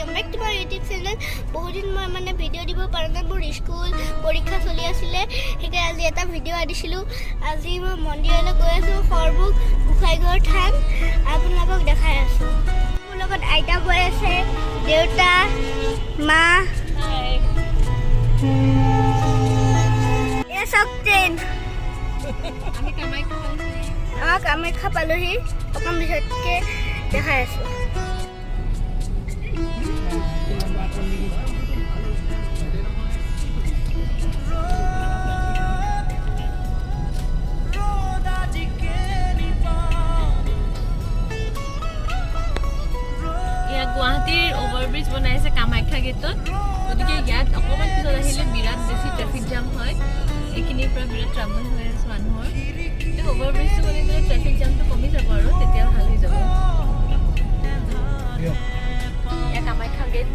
Welcome back to my YouTube channel. बहुत दिन मैं माने भिडिओ দিব পৰা নাই, মোৰ স্কুল পৰীক্ষা চলি আছিল, হেকে আজি এটা ভিডিও আদিছিলো। আজি মই মন্দিৰলৈ গৈ আছো, সৰভোগ গুখাই ঘৰ থান আপোনালোকক দেখাই আছো। মোৰ লগত আইতা গৈ আছে, দেউতা, মা, এ সব ট্ৰেইন আমি কামাখ্যা পালোহি, অকণ পিছতকে দেখাই আছো। গুৱাহাটীৰ অভাৰব্ৰিজ বনাইছে কামাখ্যা গেটত, গতিকে ইয়াত অকণমান পিছত আহিলে বিৰাট বেছি ট্ৰেফিক জাম হয়। এইখিনিৰ পৰা বিৰাট ট্ৰাবল হৈ আছে মানুহৰ। কিন্তু অভাৰব্ৰিজটো বনাই দিলে ট্ৰেফিক জামটো কমি যাব আৰু তেতিয়া ভাল হৈ যাব। এয়া কামাখ্যা গেট।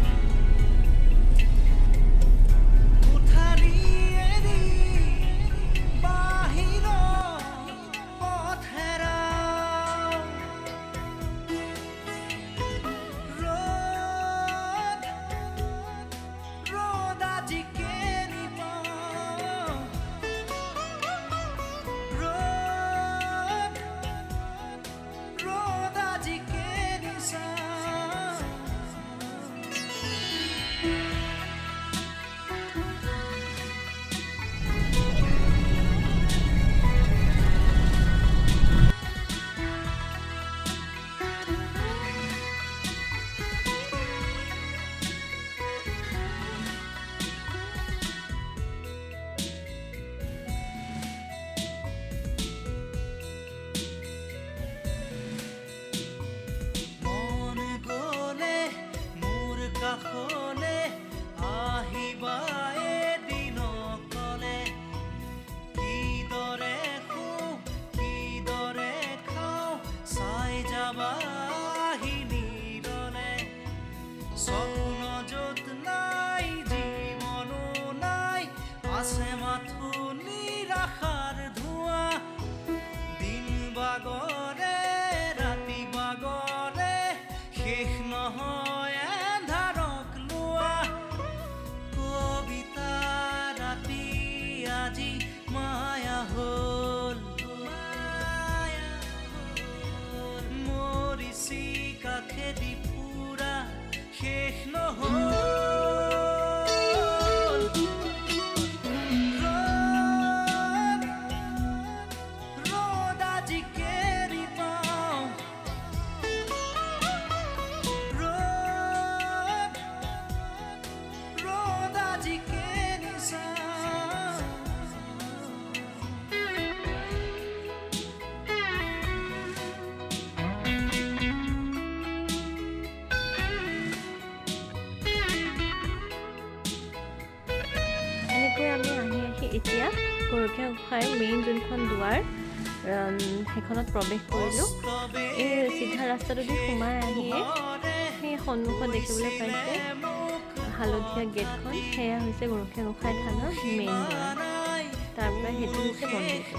এতিয়া গৰখীয়া গোসাঁইৰ মেইন যোনখন দুৱাৰ সেইখনত প্ৰৱেশ কৰিলোঁ। এই চিধা ৰাস্তাটো দি সোমাই আহিয়ে সেই সন্মুখত দেখিবলৈ পাইছে হালধীয়া গেটখন, সেয়া হৈছে গৰখীয়া গোসাঁই থানৰ মেইন দুৱাৰ। তাৰ পৰা সেইটো হৈছে মন্দিৰটো।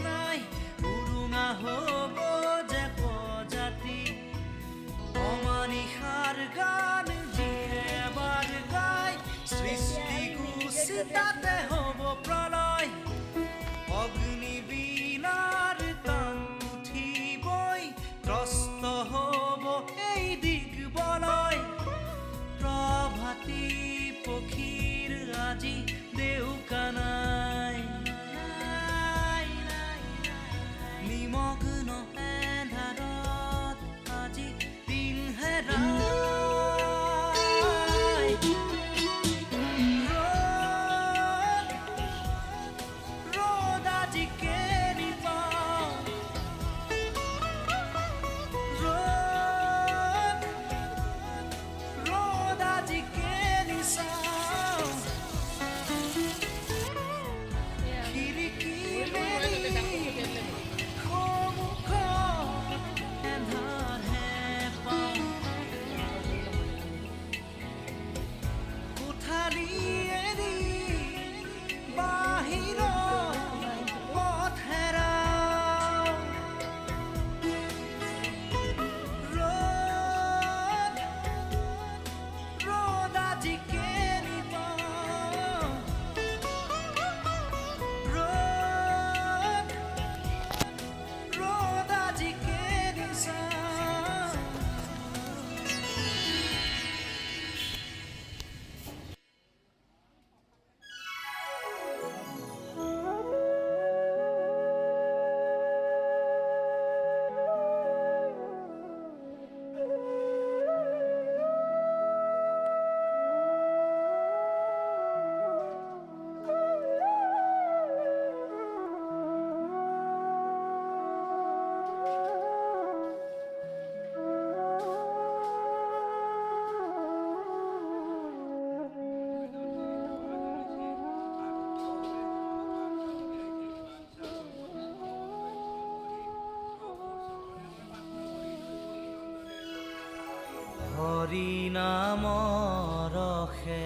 নামৰ ৰসে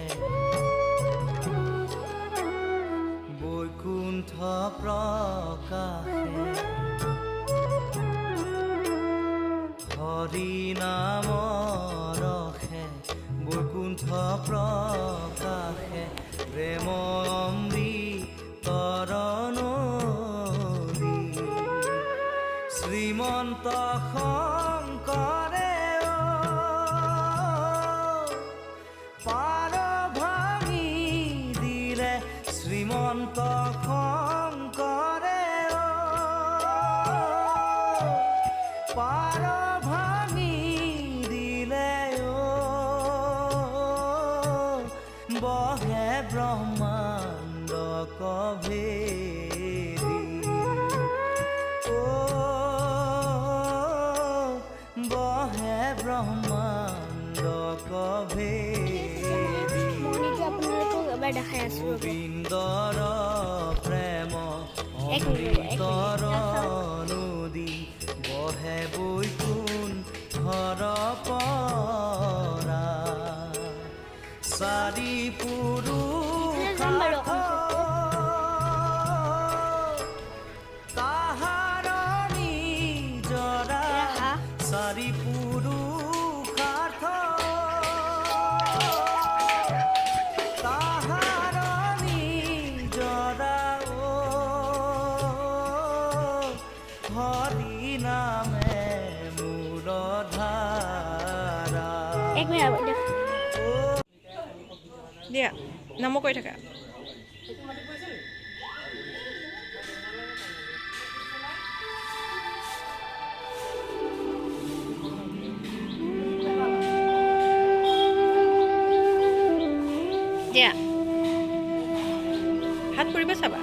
বৈকুণ্ঠ প্ৰকাশে হৰি নামৰ ৰসে বৈকুণ্ঠ প্ৰকাশে প্ৰেম অমৃতৰ নদী শ্ৰীমন্ত শংকৰে পাৰ ভাঙি দিলে শ্ৰীমন্ত শংকৰে পাৰ ভাঙি দিলে বহে ব্ৰহ্মাণ্ড কভেদি বহে ব্ৰহ্মাণ্ড কভেদি গোবিন্দৰ প্ৰেম অমৃতৰ নদী বহে বৈকুণ্ঠৰ পৰা চাৰি পুৰুষ তাহাৰ নিজৰা চাৰি পুৰুষাৰ্থ তাহাৰ নিজৰা হৰি নামে মূৰ ধাৰা দিয়া নামো কৈ থাকা দিয়া হাত পৰিব চাবা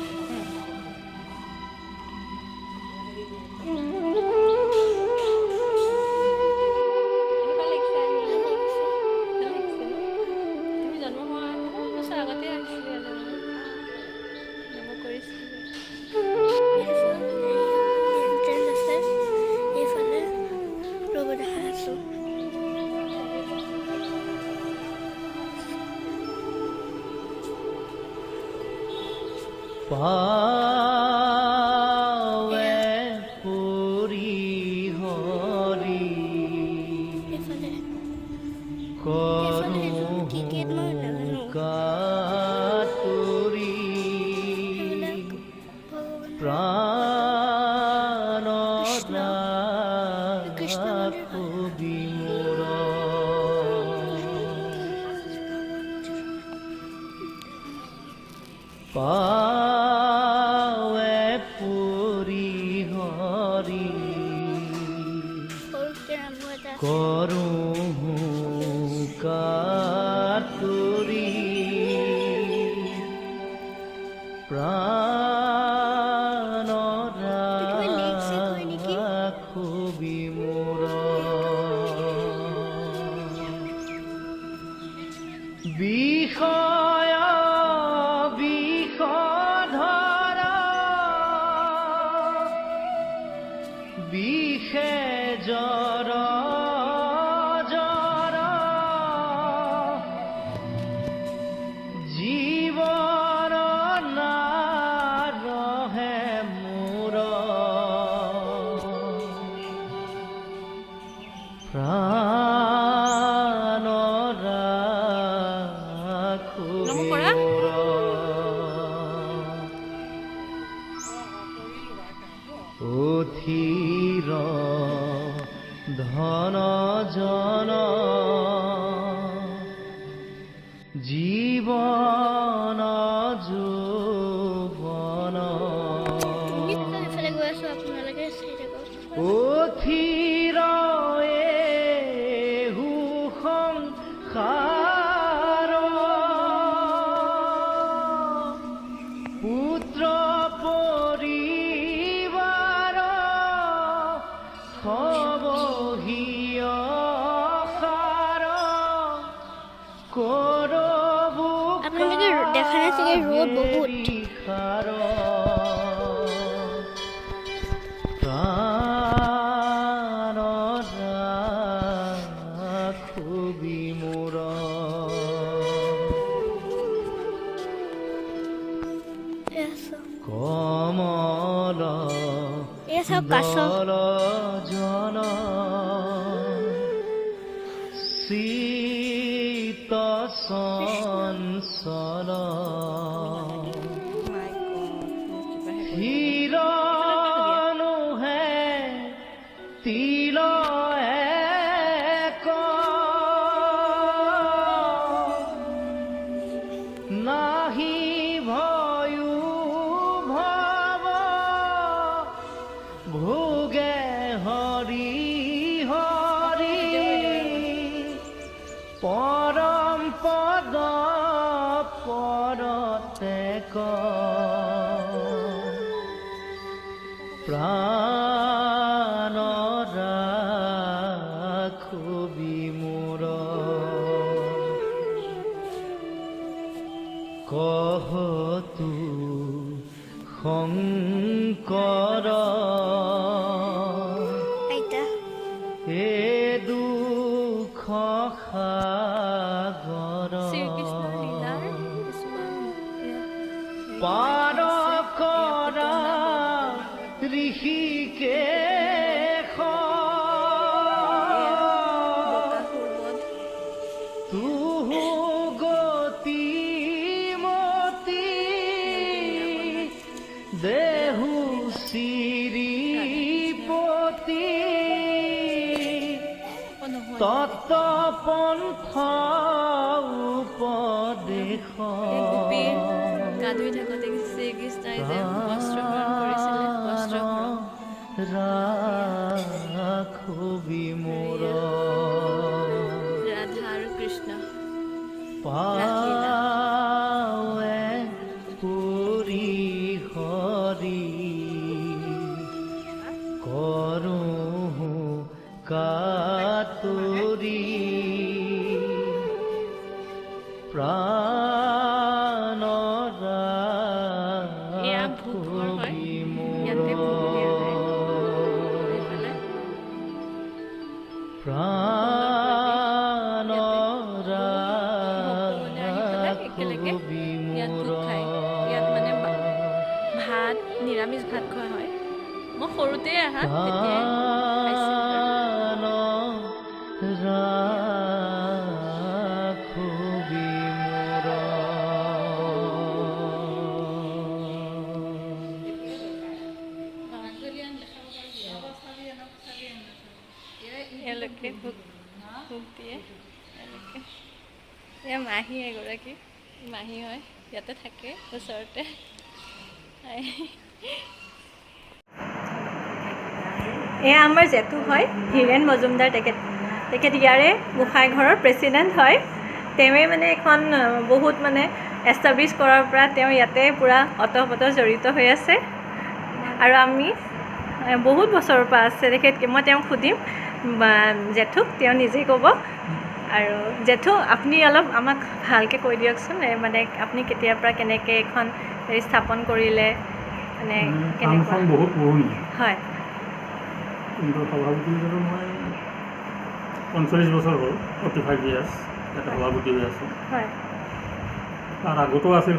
পাৱে পুৰি হৰি কৰো কাতুৰি প্ৰাণ ৰাখো বিমূৰ পাৱে পুৰি হৰি কৰো কাতুৰি প্ৰাণ ৰাখো বিমূৰ বিষয় বিষে জৰ জৰ জীৱৰ নাৰহে মূৰ প্ৰাণ ৰাখো বিমূৰ অথিৰ ধন জন জীৱন যৌৱন অথিৰ এহু সংসাৰ পুত্ৰ পৰিবাৰ সবহিয় সাৰ আপোনালোকে দেখা নাই চাগে ৰ'দ বহুত প্ৰাণ ৰাখো বিমূৰ চাওক কাছ জন শীত চঞ্চল হিৰণো হে তিল এক নাহি ভয়ো ভৱ ভোগে হৰি হৰি পৰম পদ পৰতে প্ৰাণ ৰাখবি মোৰ কহতু শংকৰ আইতা এ দুখ সাগৰ শ্ৰীকৃষ্ণৰ লীলাৰ কিছুমান পাৰ কৰা ঋষিকেশ বকাসুৰবধ তুহু গতি মতি দেহু শ্ৰীপতি তত্ত পন্থ উপদেশ এই গোপীৰ গা ধুই থাকোঁতে শ্ৰীকৃষ্ণই যে বস্ত্ৰহৰণ কৰিছিলে বস্ত্ৰহৰণ ৰাখবি মোৰ ৰাধা আৰু কৃষ্ণ পাৱে পুৰি হৰি কৰোঁ কাতুৰি প্ৰাণ এয়া ভোগঘৰ হয় ৰাখবি ইয়াতে ভোগ দিয়া হয় এইফালে প্ৰাণ ভক্তজনে আহি পেলাই একেলগে ইয়াত ভোগ খায় ইয়াত মানে ভাত নিৰামিষ ভাত খোৱা হয় মই সৰুতে আহা তেতিয়াই খাইছিলোঁ আৰু। ৰাখবি মোৰ এওঁলোকে ভোগ দিয়ে এওঁলোকে এয়া মাহী এগৰাকী মাহী হয় ইয়াতে থাকে ওচৰতে এয়া আমাৰ জেঠু হয় হীৰেণ মজুমদাৰ তেখেত ইয়াৰে গোসাঁই ঘৰৰ প্ৰেচিডেণ্ট হয় তেওঁৱে মানে এখন বহুত মানে এষ্টাব্লিছ কৰাৰ পৰা তেওঁ ইয়াতে পূৰা অতঃপত জড়িত হৈ আছে আৰু আমি বহুত বছৰৰ পৰা আছে মই তেওঁক সুধিম জেঠুক তেওঁ নিজেই ক'ব আৰু জেঠু আপুনি অলপ আমাক ভালকৈ কৈ দিয়কচোন মানে আপুনি কেতিয়াৰ পৰা কেনেকৈ এখন হেৰি স্থাপন কৰিলে মানে কেনেকুৱা বহুত পুৰণি হয় কিন্তু সভাপতি হিচাপে মই 45 বছৰ হ'ল 45 ইয়াৰ্ছ ইয়াতে সভাপতি হৈ আছোঁ হয় তাৰ আগতো আছিল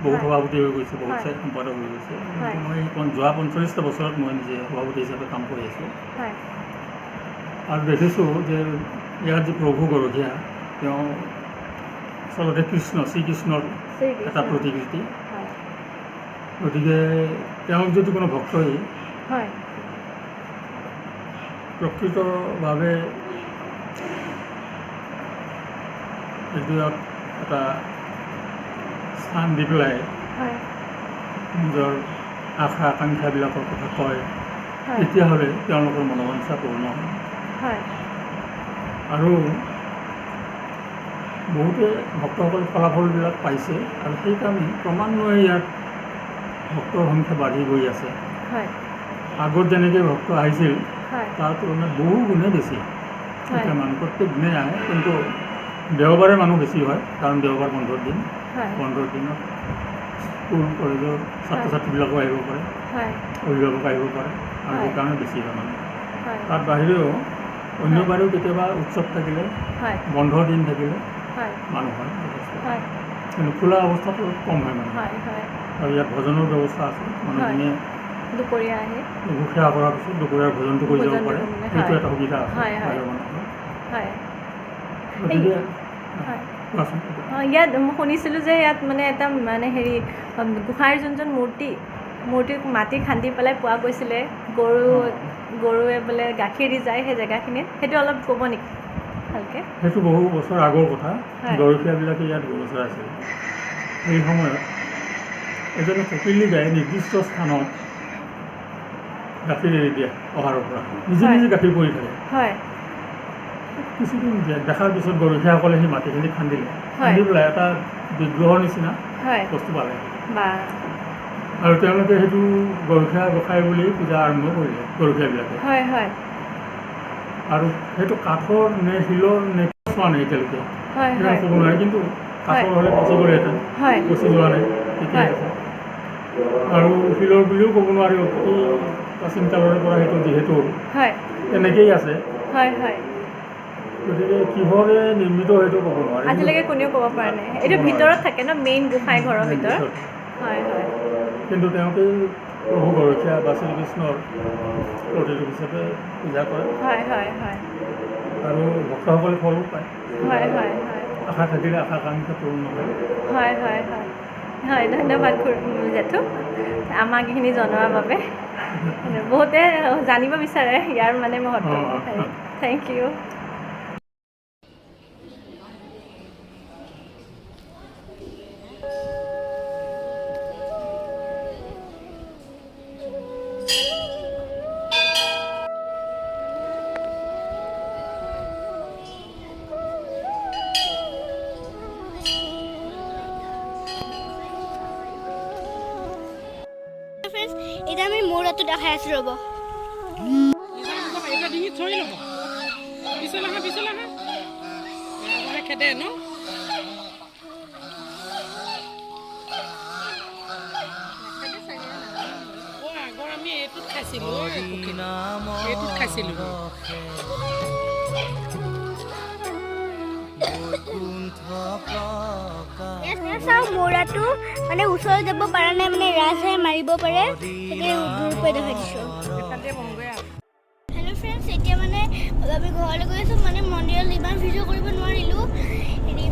বহুত সভাপতি হৈ গৈছে বহুত সম্পাদক হৈ গৈছে কিন্তু মই যোৱা 45টা বছৰত মই নিজে সভাপতি হিচাপে কাম কৰি আছোঁ হয় আৰু দেখিছোঁ যে ইয়াত যি প্ৰভু গৰখীয়া তেওঁ আচলতে শ্ৰীকৃষ্ণৰ এটা প্ৰতিকৃতি গতিকে তেওঁক যদি কোনো ভক্তই হয় প্ৰকৃতভাৱে এটা স্থান দি পেলাই নিজৰ আশা আকাংক্ষাবিলাকৰ কথা কয় তেতিয়াহ'লে তেওঁলোকৰ মনোবাঞ্ছা পূৰ্ণ হয় আৰু বহুতে ভক্তসকলে ফলাফলবিলাক পাইছে আৰু সেইকাৰণে ক্ৰমান্বয়ে ইয়াত ভক্তৰ সংখ্যা বাঢ়ি গৈ আছে আগত যেনেকৈ ভক্ত আহিছিল তাৰ তুলনাত বহু গুণে বেছি এতিয়া মানুহ প্ৰত্যেক দিনে আহে কিন্তু দেওবাৰে মানুহ বেছি হয় কাৰণ দেওবাৰ বন্ধৰ দিন বন্ধৰ দিনত স্কুল কলেজৰ ছাত্ৰ ছাত্ৰীবিলাকো আহিব পাৰে অভিভাৱক আহিব পাৰে আৰু সেইকাৰণে বেছি হয় মানুহ তাত বাহিৰেও অন্যবাৰেও কেতিয়াবা উৎসৱ থাকিলে বন্ধৰ দিন থাকিলে মানুহ হয় যথেষ্ট কিন্তু খোলা অৱস্থাটো কম হয় মানুহ আৰু ইয়াত ভজনৰ ব্যৱস্থা আছে মানুহখিনিয়ে দুপৰীয়া আহে সেৱা কৰাৰ পিছত দুপৰীয়াৰ ভোজনটো কৰি যাব পাৰে, সেইটো এটা সুবিধা আছে হয় হয় বাহিৰৰ মানুহৰ। হয় গতিকে হয় কোৱাচোন। ইয়াত মই শুনিছিলোঁ যে ইয়াত মানে এটা মানে হেৰি গোঁসাইৰ যোনজন মূৰ্তিক মাটি খান্দি পেলাই পোৱা গৈছিলে, গৰুৱে বোলে গাখীৰ দি যায় সেই জেগাখিনিত, সেইটো অলপ ক'ব নেকি ভালকৈ? সেইটো বহু বছৰ আগৰ কথা। গৰখীয়াবিলাকে ইয়াত গৰু চৰাইছিল। এই সময়ত এজনে কপিলি গাই নিৰ্দিষ্ট স্থানত গাখীৰ এৰি দিয়ে অহাৰৰ পৰা, নিজে নিজে গাখীৰ পৰি থাকে। কিছুদিন দেখাৰ পিছত গৰখীয়াসকলে সেই মাটিখিনি খান্দিলে, খান্দি পেলাই এটা বিগ্ৰহৰ নিচিনা বস্তু পালে, আৰু তেওঁলোকে সেইটো গৰখীয়া গোঁসাই বুলি পূজা আৰম্ভ কৰিলে গৰখীয়াবিলাকে। আৰু সেইটো কাঠৰ নে শিলৰ নে চোৱা নাই এতিয়ালৈকে, ক'ব নোৱাৰে, কিন্তু কাঠৰ হ'লে পচি গ'লেহেঁতেন, পচি যোৱা নাই, ঠিকে আছে। আৰু শিলৰ বুলিও ক'ব নোৱাৰি, অতি প্ৰাচীন কালৰে পৰা সেইটো যিহেতু তেনেকেই আছে। গতিকে কিহৰে নিৰ্মিত সেইটো ক'ব নোৱাৰি, আজিলৈকে কোনেও ক'ব পৰা নাই। এইটো ভিতৰত থাকে ন, মেইন গোঁসাই ঘৰৰ ভিতৰত। কিন্তু তেওঁকেই প্ৰভু গৰখীয়া বা শ্ৰীকৃষ্ণৰ প্ৰতিৰূপ হিচাপে পূজা কৰে, আৰু ভক্তসকলে ফলো পায়। আশা থাকিলে আশাকাংক্ষা পূৰ্ণ হয়। ধন্যবাদ জেঠু আমাক এইখিনি জনোৱাৰ বাবে। বহুতে জানিব বিচাৰে ইয়াৰ মানে মহত্ব। Thank you. এতিয়া আমি মূৰটো দেখাই আছোঁ, ৰ'ব। খেদে ন আগৰ আমি এইটোত খাইছিলোঁ, এইটোত খাইছিলোঁ। মূৰাটো মানে ওচৰত যাব পৰা নাই, মানে ৰাজহাঁহে মাৰিব পাৰে, সেইকাৰণে দূৰ পৰা দেখাই দিছোঁ। হেল্ল' ফ্ৰেণ্ডছ, এতিয়া মানে আমি ঘৰলৈ গৈ আছোঁ। মানে মন্দিৰত ইমান ভিডিঅ' কৰিব নোৱাৰিলোঁ,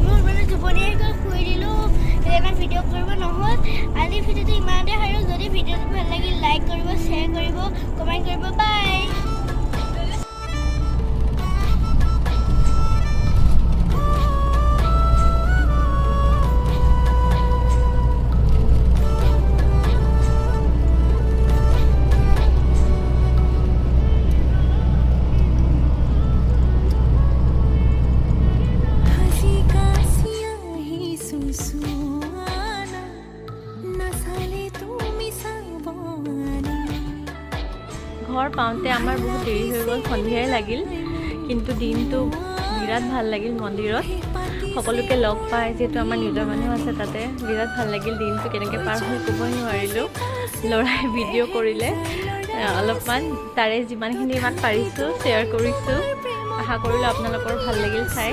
মোৰ মানে টোপনি আহি গ'ল, শুই দিলোঁ, সেইকাৰণে ভিডিঅ' কৰিব নহ'ল। আজি ভিডিঅ'টো ইমানতে আৰু যদি ভিডিঅ'টো ভাল লাগিল লাইক কৰিব, শ্বেয়াৰ কৰিব, কমেণ্ট কৰিব। বাই। ঘৰ পাওঁতে আমাৰ বহুত দেৰি হৈ গ'ল, সন্ধিয়াই লাগিল, কিন্তু দিনটো বিৰাট ভাল লাগিল মন্দিৰত। সকলোকে লগ পাই, যিহেতু আমাৰ নিজৰ মানুহ আছে তাতে, বিৰাট ভাল লাগিল। দিনটো কেনেকৈ পাৰ হৈ ক'বই নোৱাৰিলোঁ। ল'ৰাই ভিডিঅ' কৰিলে অলপমান, তাৰে যিমানখিনি পাৰিছোঁ শ্বেয়াৰ কৰিছোঁ। আশা কৰিলোঁ আপোনালোকৰ ভাল লাগিল চাই,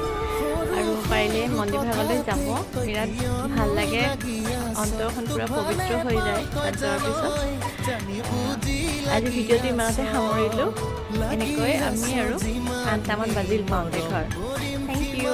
আৰু পাৰিলে মন্দিৰ ভাগলৈ যাব, বিৰাট ভাল লাগে, অন্তৰখন পূৰা পবিত্ৰ হৈ যায় তাত যোৱাৰ পিছত। আজি ভিডিঅ'টো ইমানতে সামৰিলোঁ। এনেকৈ আমি আৰু 8টামান বাজিল পাওঁতে ঘৰ। Thank U.